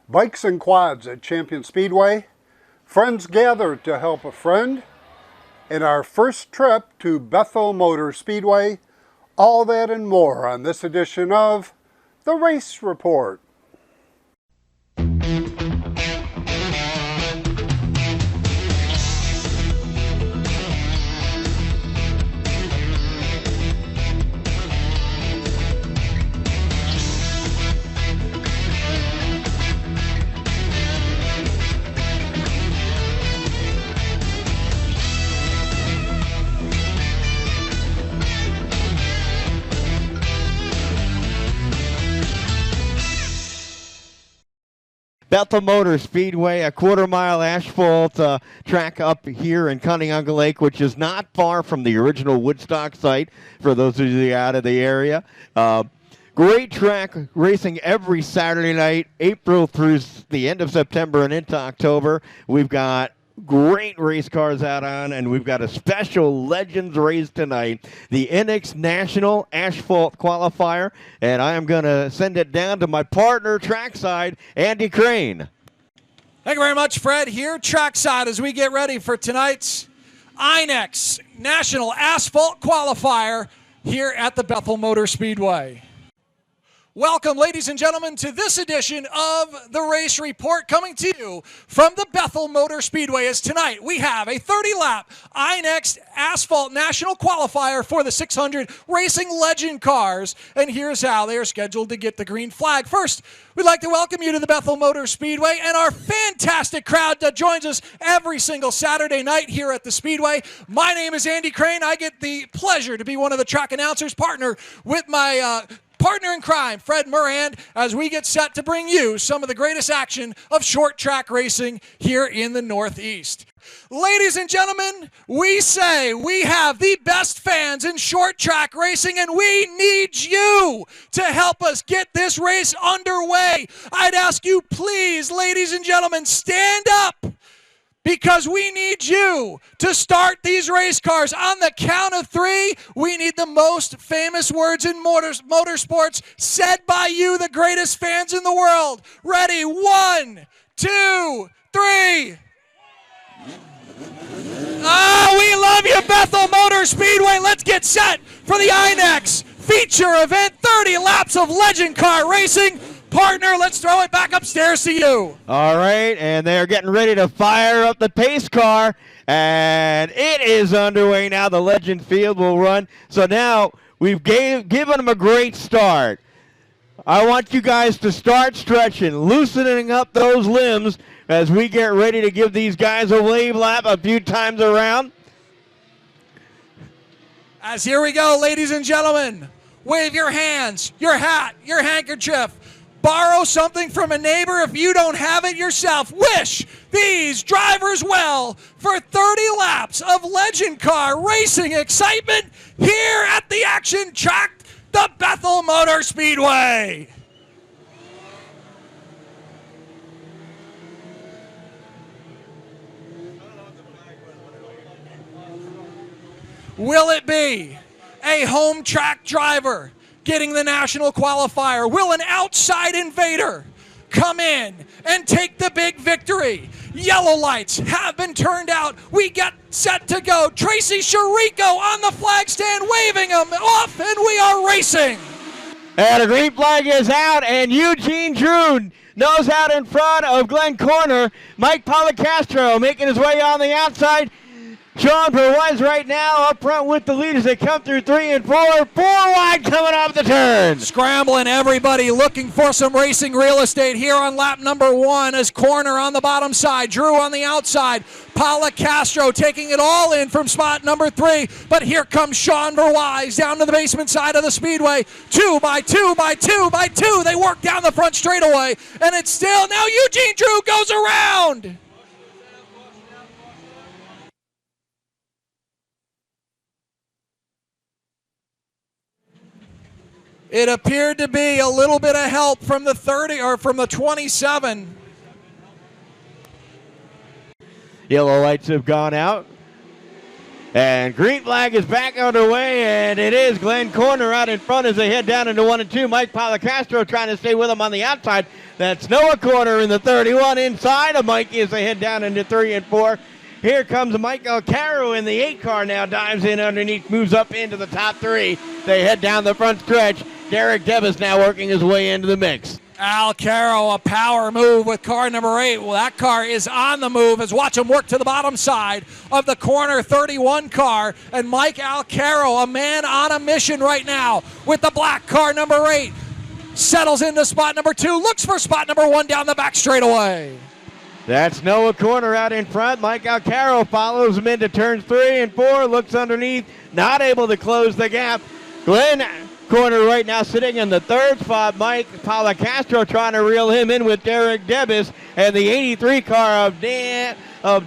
Bikes and quads at Champion Speedway, friends gathered to help a friend, and our first trip to Bethel Motor Speedway, all that and more on this edition of The Race Report. Bethel Motor Speedway, a quarter-mile asphalt track up here in Cunningham Lake, which is not far from the original Woodstock site, for those of you out of the area. Great track, racing every Saturday night, April through the end of September and into October. We've got great race cars out on, and we've got a special Legends race tonight, the Enix National Asphalt Qualifier, and I am going to send it down to my partner trackside, Andy Crane. Thank you very much, Fred. Here trackside as we get ready for tonight's Enix National Asphalt Qualifier here at the Bethel Motor Speedway. Welcome, ladies and gentlemen, to this edition of the Race Report, coming to you from the Bethel Motor Speedway. As tonight we have a 30-lap Enix Asphalt National Qualifier for the 600 Racing Legend cars, and here's how they are scheduled to get the green flag. First, we'd like to welcome you to the Bethel Motor Speedway and our fantastic crowd that joins us every single Saturday night here at the Speedway. My name is Andy Crane. I get the pleasure to be one of the track announcers, partner with my partner in crime, Fred Murrand, as we get set to bring you some of the greatest action of short track racing here in the Northeast. Ladies and gentlemen, we say we have the best fans in short track racing, and we need you to help us get this race underway. I'd ask you, please, ladies and gentlemen, stand up, because we need you to start these race cars. On the count of three, we need the most famous words in motorsports said by you, the greatest fans in the world. Ready? 1, 2, 3. We love you, Bethel Motor Speedway. Let's get set for the Enix feature event, 30 laps of legend car racing. Partner, let's throw it back upstairs to you. All right, and they're getting ready to fire up the pace car, and it is underway now. The Legend field will run. So now we've given them a great start. I want you guys to start stretching, loosening up those limbs as we get ready to give these guys a wave lap a few times around. As here we go, ladies and gentlemen. Wave your hands, your hat, your handkerchief. Borrow something from a neighbor if you don't have it yourself. Wish these drivers well for 30 laps of legend car racing excitement here at the action track, the Bethel Motor Speedway. Will it be a home track driver getting the national qualifier? Will an outside invader come in and take the big victory? Yellow lights have been turned out. We get set to go. Tracy Chirico on the flag stand waving them off, and we are racing. And the green flag is out, and Eugene Drew nose out in front of Glenn Corner. Mike Policastro making his way on the outside. Sean Perwise right now up front with the leaders. They come through 3 and 4. 4 wide coming off the turn. Scrambling, everybody looking for some racing real estate here on lap number 1 as Corner on the bottom side. Drew on the outside. Policastro taking it all in from spot number 3. But here comes Sean Verwise down to the basement side of the speedway. 2 by 2 by 2 by 2. They work down the front straightaway. And it's still, now Eugene Drew goes around. It appeared to be a little bit of help from the 30 or from the 27. Yellow lights have gone out. And green flag is back underway, and it is Glenn Corner out in front as they head down into 1 and 2. Mike Policastro trying to stay with him on the outside. That's Noah Corner in the 31 inside of Mikey as they head down into 3 and 4. Here comes Mike Alcaro in the 8 car now, dives in underneath, moves up into the top 3. They head down the front stretch. Derek Devis now working his way into the mix. Alcaro, a power move with car number 8. Well, that car is on the move as watch him work to the bottom side of the corner 31 car. And Mike Alcaro, a man on a mission right now with the black car number 8. Settles into spot number 2, looks for spot number 1 down the back straightaway. That's Noah Corner out in front. Mike Alcaro follows him into turns 3 and 4, looks underneath, not able to close the gap. Glenn Corner right now sitting in the 3rd spot. Mike Policastro trying to reel him in with Derek Devis and the 83 car of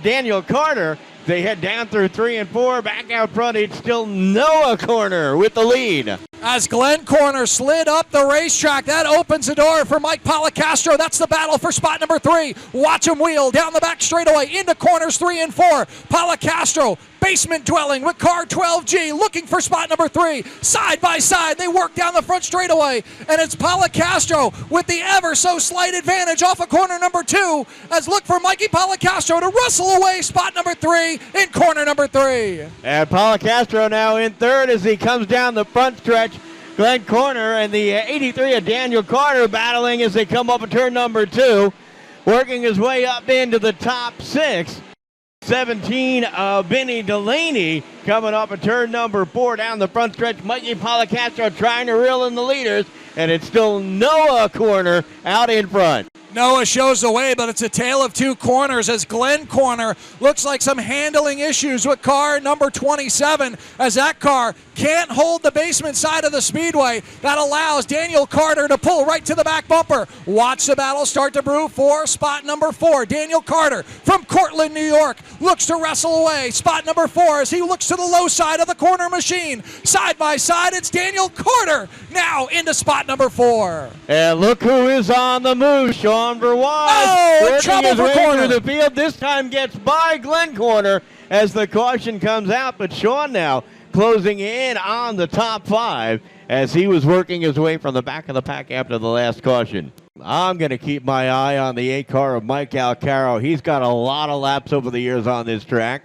Daniel Carter. They head down through 3 and 4. Back out front, it's still Noah Corner with the lead. As Glenn Corner slid up the racetrack, that opens the door for Mike Policastro. That's the battle for spot number 3. Watch him wheel down the back straightaway into corners 3 and 4. Policastro, basement dwelling with car 12G, looking for spot number 3. Side by side, they work down the front straightaway, and it's Policastro with the ever so slight advantage off of corner number 2. As look for Mikey Policastro to wrestle away spot number 3 in corner number 3. And Policastro now in 3rd as he comes down the front stretch. Glenn Corner and the 83 of Daniel Carter battling as they come up at turn number 2, working his way up into the top 6. 17 of Benny Delaney coming up at turn number 4 down the front stretch. Mikey Policastro trying to reel in the leaders, and it's still Noah Corner out in front. Noah shows the way, but it's a tale of 2 corners as Glenn Corner looks like some handling issues with car number 27 as that car can't hold the basement side of the speedway. That allows Daniel Carter to pull right to the back bumper. Watch the battle start to brew for spot number 4. Daniel Carter from Cortland, New York looks to wrestle away spot number 4 as he looks to the low side of the corner machine. Side by side, it's Daniel Carter now into spot number 4. And look who is on the move, Sean Verwise. Oh, trouble for Corner. The field this time gets by Glenn Corner as the caution comes out, but Sean now closing in on the top 5 as he was working his way from the back of the pack after the last caution. I'm going to keep my eye on the 8 car of Mike Alcaro. He's got a lot of laps over the years on this track.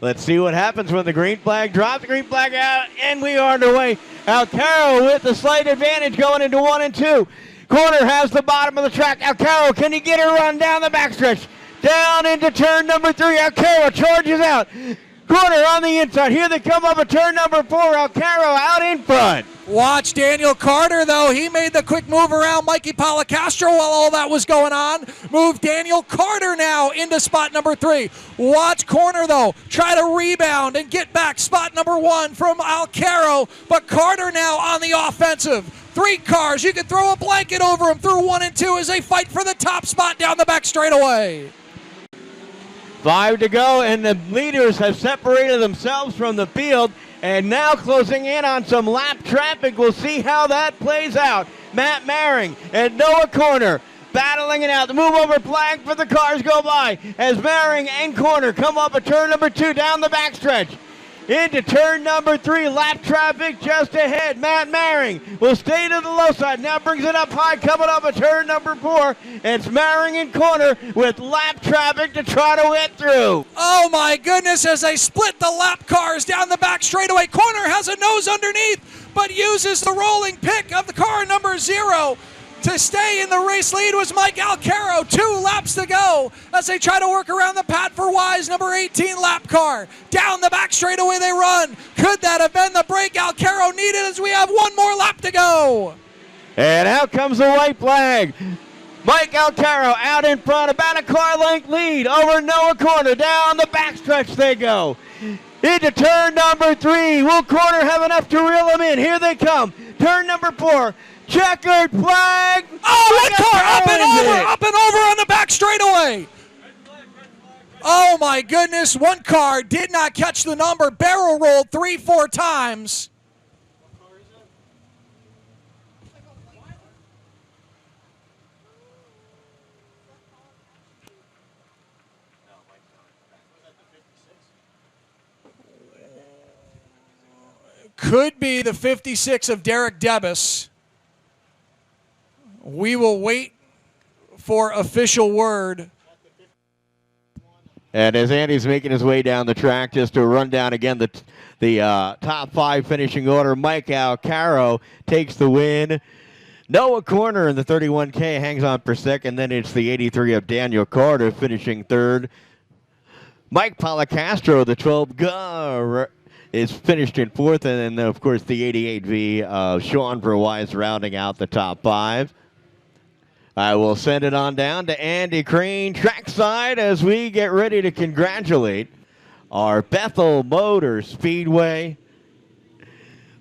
Let's see what happens when the green flag drops. The green flag out, and we are underway. Alcaro with the slight advantage going into 1 and 2. Corner has the bottom of the track. Alcaro, can he get a run down the backstretch? Down into turn number 3. Alcaro charges out. Corner on the inside. Here they come up at turn number 4. Alcaro out in front. Watch Daniel Carter, though. He made the quick move around Mikey Policastro while all that was going on. Move Daniel Carter now into spot number 3. Watch Corner, though, try to rebound and get back spot number 1 from Alcaro. But Carter now on the offensive. 3 cars, you can throw a blanket over them through 1 and 2 as they fight for the top spot down the back straightaway. 5 to go, and the leaders have separated themselves from the field, and now closing in on some lap traffic. We'll see how that plays out. Matt Maring and Noah Corner battling it out. The move over flag for the cars go by as Maring and Corner come up at turn number 2 down the backstretch. Into turn number 3, lap traffic just ahead. Matt Maring will stay to the low side. Now brings it up high, coming up at turn number 4. It's Maring and Corner with lap traffic to try to get through. Oh my goodness, as they split the lap cars down the back straightaway. Corner has a nose underneath, but uses the rolling pick of the car number 0. To stay in the race lead was Mike Alcaro. 2 laps to go as they try to work around the Pat for Wise number 18 lap car. Down the back straightaway they run. Could that have been the break Alcaro needed as we have 1 more lap to go? And out comes the white flag. Mike Alcaro out in front, about a car length lead over Noah Corner. Down the backstretch they go. Into turn number 3. Will Corner have enough to reel them in? Here they come. Turn number 4. Checkered flag. Oh, 1 car up and over on the back straightaway. Oh my goodness, 1 car did not catch the number, barrel rolled 3-4 times. could be the 56 of Derek Debus. We will wait for official word. And as Andy's making his way down the track, just to run down again the top 5 finishing order, Mike Alcaro takes the win. Noah Corner in the 31K hangs on for second. Then it's the 83 of Daniel Carter finishing third. Mike Policastro, the 12 is finished in fourth. And then, of course, the 88V of Sean Verwise rounding out the top 5. I will send it on down to Andy Crane trackside as we get ready to congratulate our Bethel Motor Speedway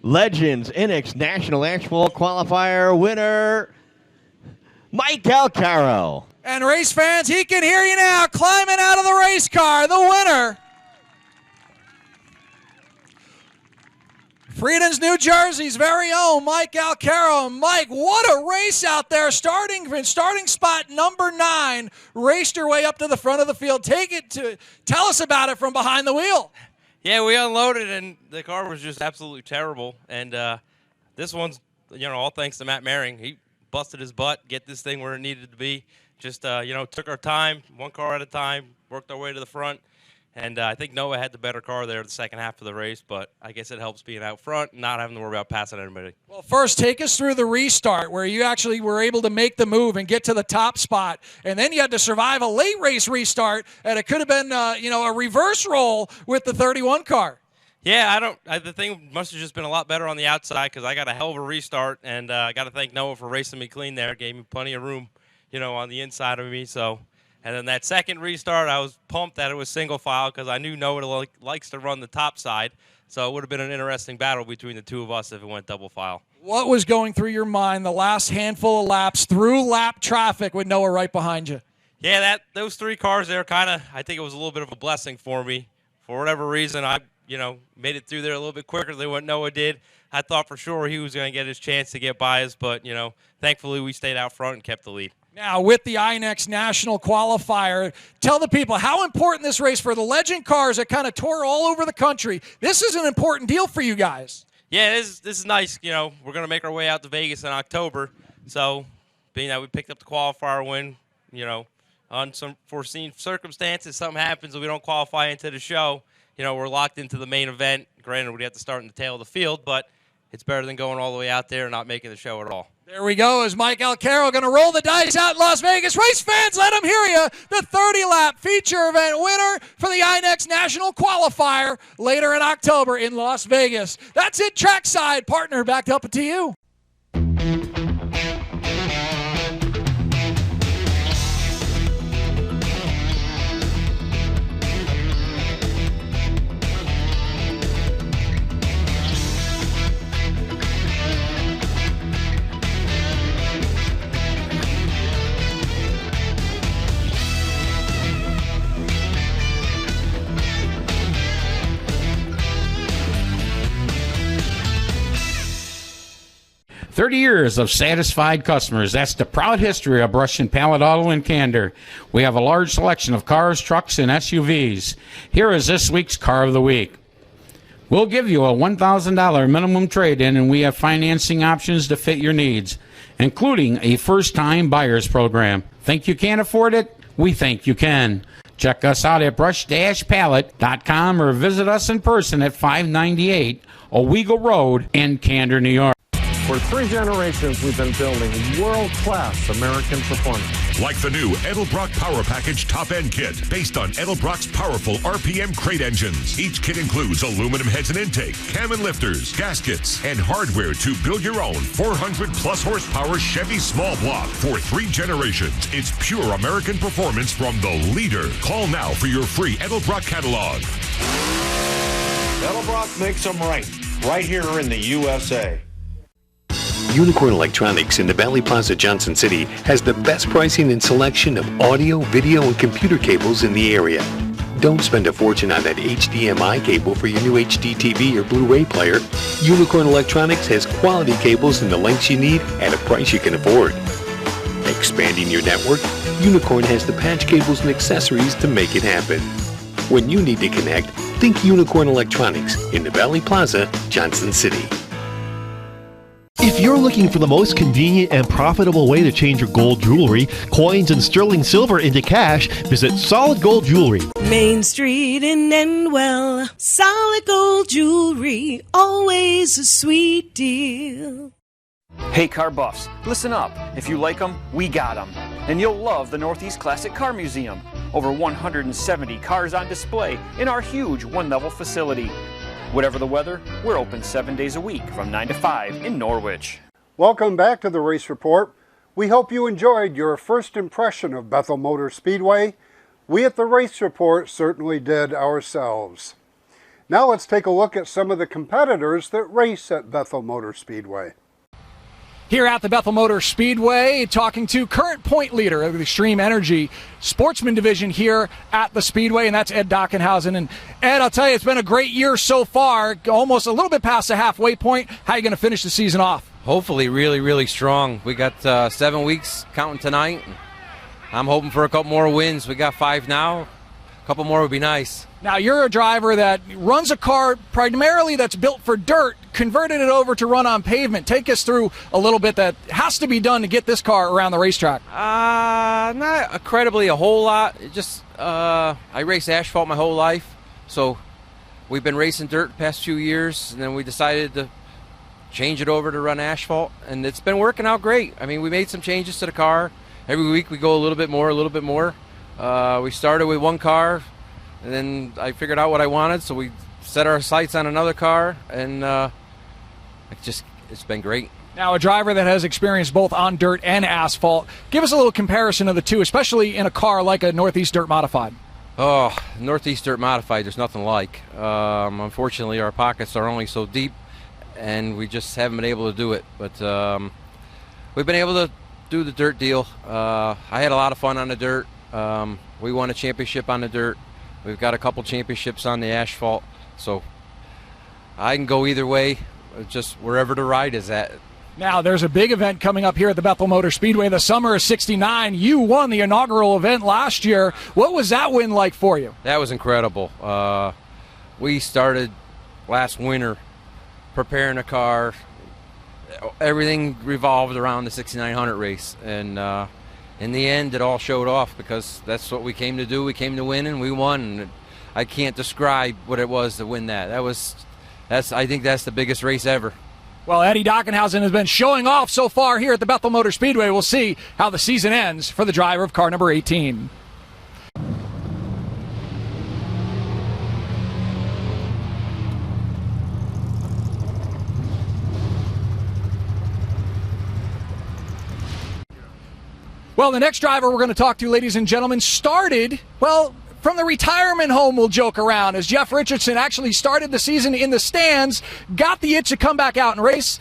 Legends NX National Asphalt Qualifier winner, Mike Alcaro. And race fans, he can hear you now, climbing out of the race car, the winner. Freedom's, New Jersey's very own Mike Alcaro. Mike, what a race out there. Starting spot number 9, raced your way up to the front of the field. Tell us about it from behind the wheel. Yeah, we unloaded, and the car was just absolutely terrible. And this one's, all thanks to Matt Maring. He busted his butt, get this thing where it needed to be. Just, took our time, one car at a time, worked our way to the front. And I think Noah had the better car there the second half of the race, but I guess it helps being out front and not having to worry about passing anybody. Well, first, take us through the restart where you actually were able to make the move and get to the top spot. And then you had to survive a late race restart, and it could have been, a reverse roll with the 31 car. Yeah, the thing must have just been a lot better on the outside because I got a hell of a restart, and I got to thank Noah for racing me clean there. Gave me plenty of room, on the inside of me, so... And then that second restart, I was pumped that it was single file because I knew Noah likes to run the top side. So it would have been an interesting battle between the two of us if it went double file. What was going through your mind the last handful of laps through lap traffic with Noah right behind you? Yeah, those 3 cars there I think it was a little bit of a blessing for me. For whatever reason, I made it through there a little bit quicker than what Noah did. I thought for sure he was going to get his chance to get by us, but, thankfully we stayed out front and kept the lead. Now, with the INEX National Qualifier, tell the people how important this race for the legend cars that kind of tour all over the country. This is an important deal for you guys. Yeah, this is nice. We're going to make our way out to Vegas in October. So, being that we picked up the qualifier win, on some foreseen circumstances, something happens and we don't qualify into the show, we're locked into the main event. Granted, we'd have to start in the tail of the field, but it's better than going all the way out there and not making the show at all. There we go. Is Mike Alcaro going to roll the dice out in Las Vegas? Race fans, let him hear you. The 30-lap feature event winner for the INEX National Qualifier later in October in Las Vegas. That's it, trackside. Partner, back up to you. 30 years of satisfied customers. That's the proud history of Brush and Pallet Auto in Candor. We have a large selection of cars, trucks, and SUVs. Here is this week's Car of the Week. We'll give you a $1,000 minimum trade-in, and we have financing options to fit your needs, including a first-time buyers program. Think you can't afford it? We think you can. Check us out at brush-pallet.com or visit us in person at 598 Owego Road in Candor, New York. For 3 generations, we've been building world-class American performance. Like the new Edelbrock Power Package Top-End Kit, based on Edelbrock's powerful RPM crate engines. Each kit includes aluminum heads and intake, cam and lifters, gaskets, and hardware to build your own 400-plus horsepower Chevy small block. For 3 generations, it's pure American performance from the leader. Call now for your free Edelbrock catalog. Edelbrock makes them right here in the USA. Unicorn Electronics in the Valley Plaza, Johnson City has the best pricing and selection of audio, video, and computer cables in the area. Don't spend a fortune on that HDMI cable for your new HD TV or Blu-ray player. Unicorn Electronics has quality cables in the lengths you need at a price you can afford. Expanding your network, Unicorn has the patch cables and accessories to make it happen. When you need to connect, Think Unicorn Electronics in the Valley Plaza, Johnson City. If you're looking for the most convenient and profitable way to change your gold jewelry, coins, and sterling silver into cash, visit Solid Gold Jewelry. Main Street in Endwell, Solid Gold Jewelry, always a sweet deal. Hey car buffs, listen up. If you like them, we got them. And you'll love the Northeast Classic Car Museum. Over 170 cars on display in our huge one-level facility. Whatever the weather, we're open 7 days a week from 9 to 5 in Norwich. Welcome back to the Race Report. We hope you enjoyed your first impression of Bethel Motor Speedway. We at the Race Report certainly did ourselves. Now let's take a look at some of the competitors that race at Bethel Motor Speedway. Here at the Bethel Motor Speedway, talking to current point leader of the Extreme Energy Sportsman Division here at the Speedway, and that's Ed Dockenhausen. And Ed, I'll tell you, it's been a great year so far, almost a little bit past the halfway point. How are you going to finish the season off? Hopefully really, really strong. We got 7 weeks counting tonight. I'm hoping for a couple more wins. We got 5 now. A couple more would be nice. Now, you're a driver that runs a car primarily that's built for dirt, converted it over to run on pavement. Take us through a little bit that has to be done to get this car around the racetrack. Not incredibly a whole lot. It just I raced asphalt my whole life, so we've been racing dirt the past few years, and then we decided to change it over to run asphalt, and it's been working out great. I mean, we made some changes to the car. Every week we go a little bit more, a little bit more. We started with one car, and then I figured out what I wanted, so we set our sights on another car, and it's been great. Now, a driver that has experience both on dirt and asphalt, give us a little comparison of the two, especially in a car like a Northeast Dirt Modified. Oh, Northeast Dirt Modified, there's nothing like. Unfortunately, our pockets are only so deep, and we just haven't been able to do it. But we've been able to do the dirt deal. I had a lot of fun on the dirt. We won a championship on the dirt. We've got a couple championships on the asphalt, so I can go either way, just wherever the ride is at. Now, there's a big event coming up here at the Bethel Motor Speedway, the Summer of '69. You won the inaugural event last year. What was that win like for you? That was incredible. We started last winter preparing a car. Everything revolved around the 6900 race, and in the end, it all showed off because that's what we came to do. We came to win, and we won. And I can't describe what it was to win that. I think that's the biggest race ever. Well, Eddie Dockenhausen has been showing off so far here at the Bethel Motor Speedway. We'll see how the season ends for the driver of car number 18. Well, the next driver we're going to talk to, ladies and gentlemen, started, well, from the retirement home, we'll joke around, as Jeff Richardson actually started the season in the stands, got the itch to come back out and race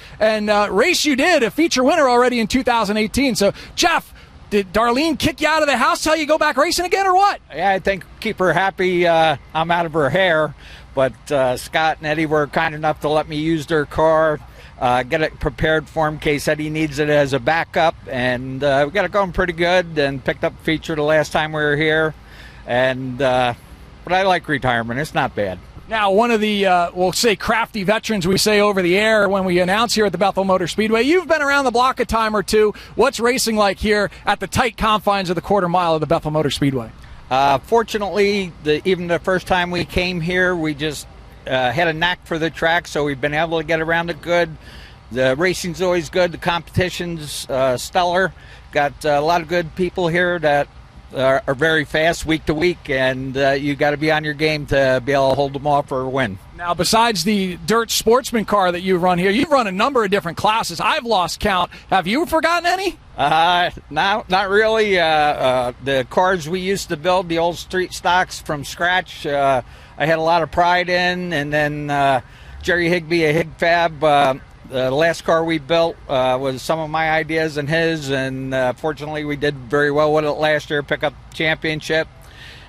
you did, a feature winner already in 2018. So, Jeff, did Darlene kick you out of the house, tell you go back racing again, or what? Yeah, I think keep her happy. I'm out of her hair, but Scott and Eddie were kind enough to let me use their car, get it prepared for him in case Eddie needs it as a backup, and we got it going pretty good, and picked up a feature the last time we were here. And but I like retirement. It's not bad. Now, one of the, we'll say, crafty veterans we say over the air when we announce here at the Bethel Motor Speedway, you've been around the block a time or two. What's racing like here at the tight confines of the quarter mile of the Bethel Motor Speedway? Fortunately, even the first time we came here, we just had a knack for the track, so we've been able to get around it good. The racing's always good. The competition's stellar. Got a lot of good people here that are very fast week to week, and you got to be on your game to be able to hold them off for a win. Now, besides the dirt sportsman car that you run here, you've run a number of different classes. I've lost count. Have you forgotten any? No, not really. The cars we used to build, the old street stocks from scratch, I had a lot of pride in, and then Jerry Higbee of Hig Fab, the last car we built was some of my ideas and his, and fortunately we did very well with it last year, pick up championship.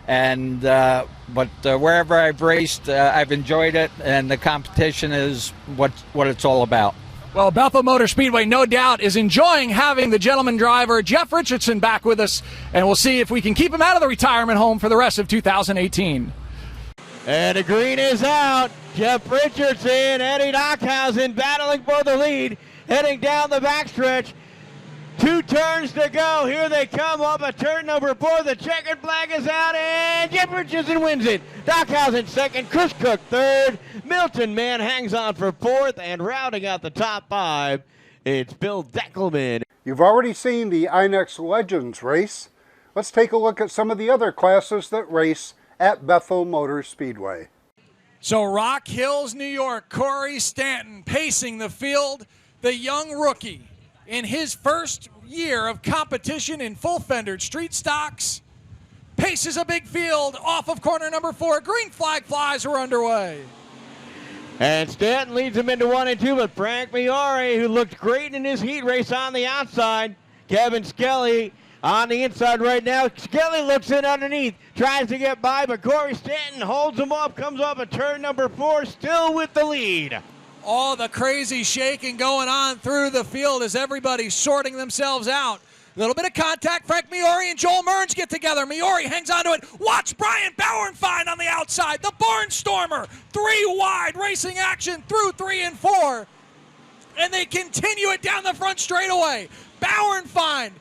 And but wherever I've raced, I've enjoyed it, and the competition is what it's all about. Well, Bethel Motor Speedway, no doubt, is enjoying having the gentleman driver, Jeff Richardson, back with us, and we'll see if we can keep him out of the retirement home for the rest of 2018. And the green is out. Jeff Richardson, Eddie Dockhausen battling for the lead, heading down the backstretch. 2 turns to go. Here they come up at turn number 4. The checkered flag is out, and Jeff Richardson wins it. Dockhausen second, Chris Cook third. Milton Mann hangs on for 4th, and rounding out the top 5, it's Bill Deckelman. You've already seen the INEX Legends race. Let's take a look at some of the other classes that race at Bethel Motor Speedway. So Rock Hills, New York, Corey Stanton pacing the field, the young rookie in his first year of competition in full-fendered street stocks. Paces a big field off of corner number 4. Green flag flies are underway. And Stanton leads him into 1 and 2, but Frank Miore, who looked great in his heat race on the outside. Kevin Skelly on the inside right now. Skelly looks in underneath, tries to get by, but Corey Stanton holds him up, comes up at turn number 4, still with the lead. All the crazy shaking going on through the field as everybody's sorting themselves out. A little bit of contact. Frank Miore and Joel Mearns get together. Miore hangs onto it. Watch Brian Bauernfeind on the outside. The Barnstormer, 3 wide, racing action through 3 and 4. And they continue it down the front straightaway. Bauernfeind,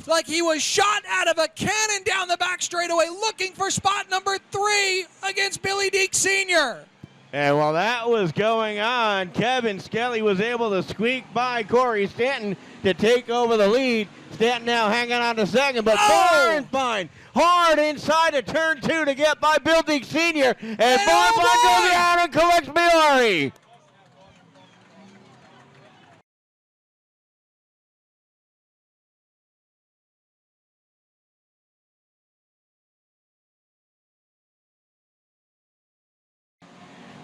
like he was shot out of a cannon down the back straightaway, looking for spot number 3 against Billy Deek Sr. And while that was going on, Kevin Skelly was able to squeak by Corey Stanton to take over the lead. Stanton now hanging on to second, but Bauernfeind hard inside of turn 2 to get by Bill Deek Sr. And Bauernfeind goes down and collects Miore.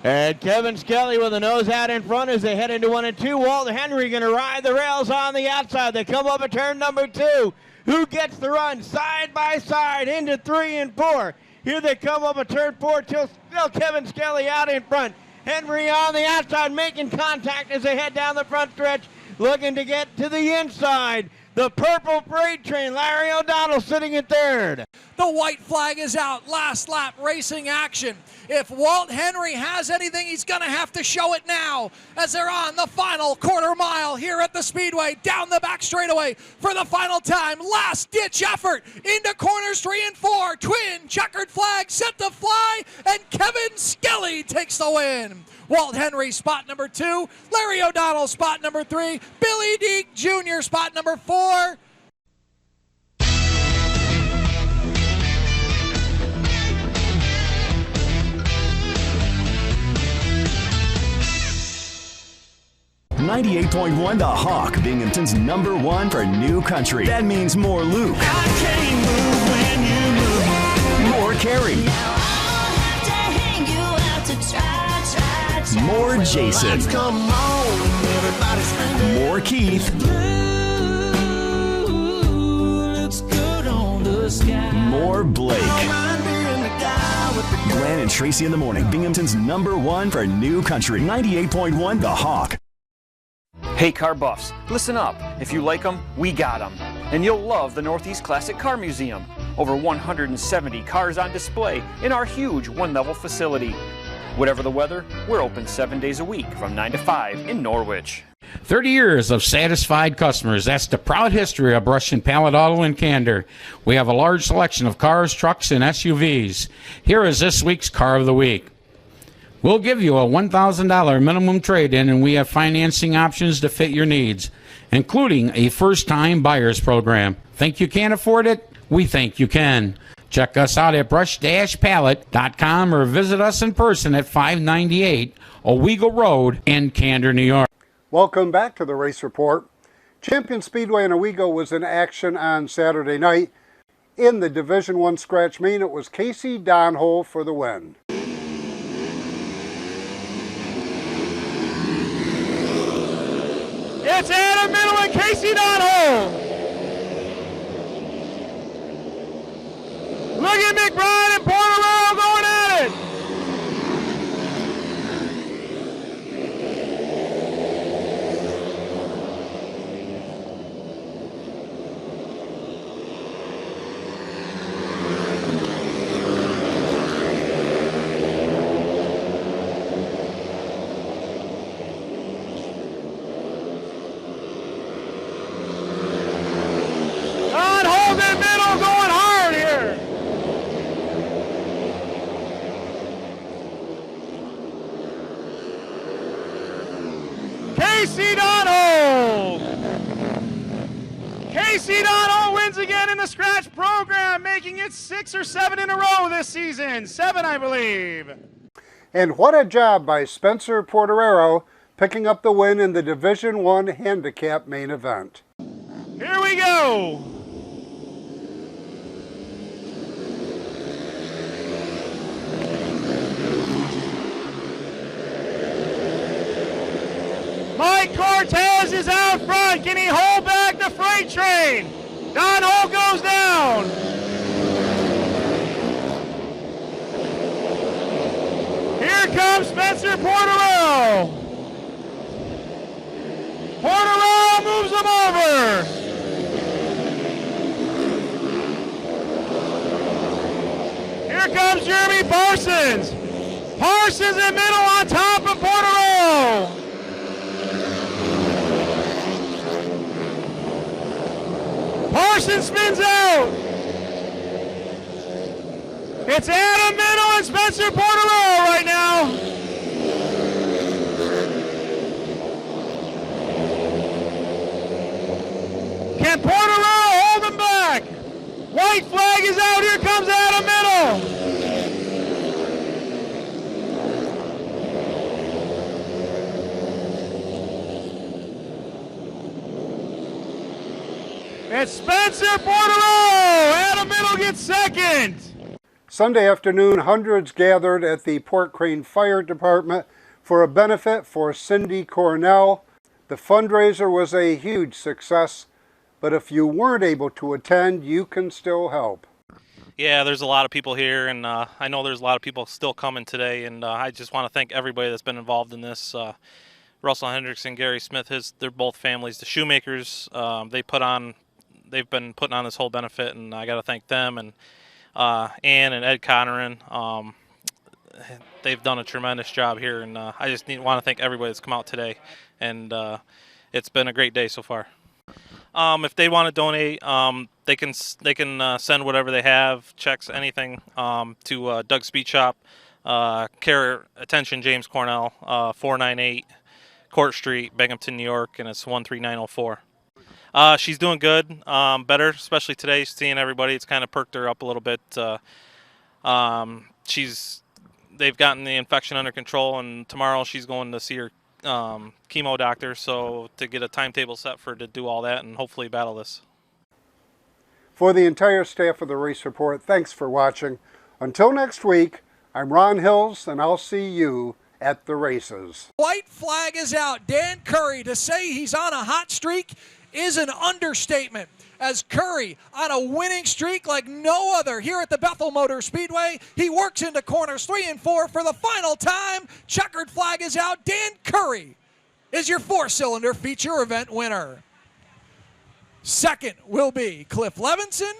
And Kevin Skelly with a nose out in front as they head into 1 and 2. Walt Henry going to ride the rails on the outside. They come up at turn number 2. Who gets the run side by side into 3 and 4? Here they come up at turn 4. Still Kevin Skelly out in front. Henry on the outside making contact as they head down the front stretch, looking to get to the inside. The purple freight train, Larry O'Donnell sitting in 3rd. The white flag is out. Last lap racing action. If Walt Henry has anything, he's going to have to show it now as they're on the final quarter mile here at the Speedway, down the back straightaway for the final time. Last ditch effort into corners 3 and 4. Twin checkered flag set to fly, and Kevin Skelly takes the win. Walt Henry spot number 2, Larry O'Donnell spot number 3, Billy Deek Jr. spot number 4. .1 The Hawk, Binghamton's #1 for new country. That means more Luke. I can't move when you move. More Carrie. Now I'll have to hang you out to try. More Jason. Come on, everybody's more Keith. Looks good on the sky. More Blake. Glenn and Tracy in the morning, Binghamton's #1 for new country. 98.1 The Hawk. Hey car buffs, listen up. If you like them, we got them. And you'll love the Northeast Classic Car Museum. Over 170 cars on display in our huge one-level facility. Whatever the weather, we're open 7 days a week from 9 to 5 in Norwich. 30 years of satisfied customers. That's the proud history of Brush and Pallet Auto and Candor. We have a large selection of cars, trucks, and SUVs. Here is this week's Car of the Week. We'll give you a $1,000 minimum trade-in, and we have financing options to fit your needs, including a first-time buyers program. Think you can't afford it? We think you can. Check us out at brush-pallet.com or visit us in person at 598 Owego Road in Candor, New York. Welcome back to the Race Report. Champion Speedway in Owego was in action on Saturday night. In the Division I scratch main, it was Casey Donhole for the win. It's Adam Middle and Casey Donhole. Look at McBride and Porterell going at it. Casey Donald. Casey Donald wins again in the scratch program, making it 6 or 7 in a row this season. 7, I believe. And what a job by Spencer Porterero picking up the win in the Division I handicap main event. Here we go. Mike Cortez is out front. Can he hold back the freight train? Don Holt goes down. Here comes Spencer Porterell. Porterell moves him over. Here comes Jeremy Parsons. Parsons in middle on top of Porterell. Parsons spins out. It's Adam Middle and Spencer Porterell right now. Can Porterell hold him back? White flag is out. Here comes Adam Middle. It's Spencer Porterell. Adam Middle gets second. Sunday afternoon, hundreds gathered at the Port Crane Fire Department for a benefit for Cindy Cornell. The fundraiser was a huge success, but if you weren't able to attend, you can still help. Yeah, there's a lot of people here, and I know there's a lot of people still coming today, and I just want to thank everybody that's been involved in this. Russell Hendrickson, Gary Smith, they're both families. The Shoemakers, they've been putting on this whole benefit, and I got to thank them, and Ann and Ed Conneran. They've done a tremendous job here, and I just want to thank everybody that's come out today, and it's been a great day so far. If they want to donate, they can send whatever they have, checks, anything, to Doug Speed Shop, care attention James Cornell, 498 Court Street, Binghamton, New York, and it's 13904. She's doing good, better, especially today, seeing everybody. It's kind of perked her up a little bit. They've gotten the infection under control, and tomorrow she's going to see her chemo doctor, so to get a timetable set for her to do all that and hopefully battle this. For the entire staff of the Race Report, thanks for watching. Until next week, I'm Ron Hills, and I'll see you at the races. White flag is out. Dan Curry, to say he's on a hot streak is an understatement, as Curry on a winning streak like no other here at the Bethel Motor Speedway. He works into corners 3 and 4 for the final time. Checkered flag is out. Dan Curry is your 4-cylinder feature event winner. Second will be Cliff Levinson.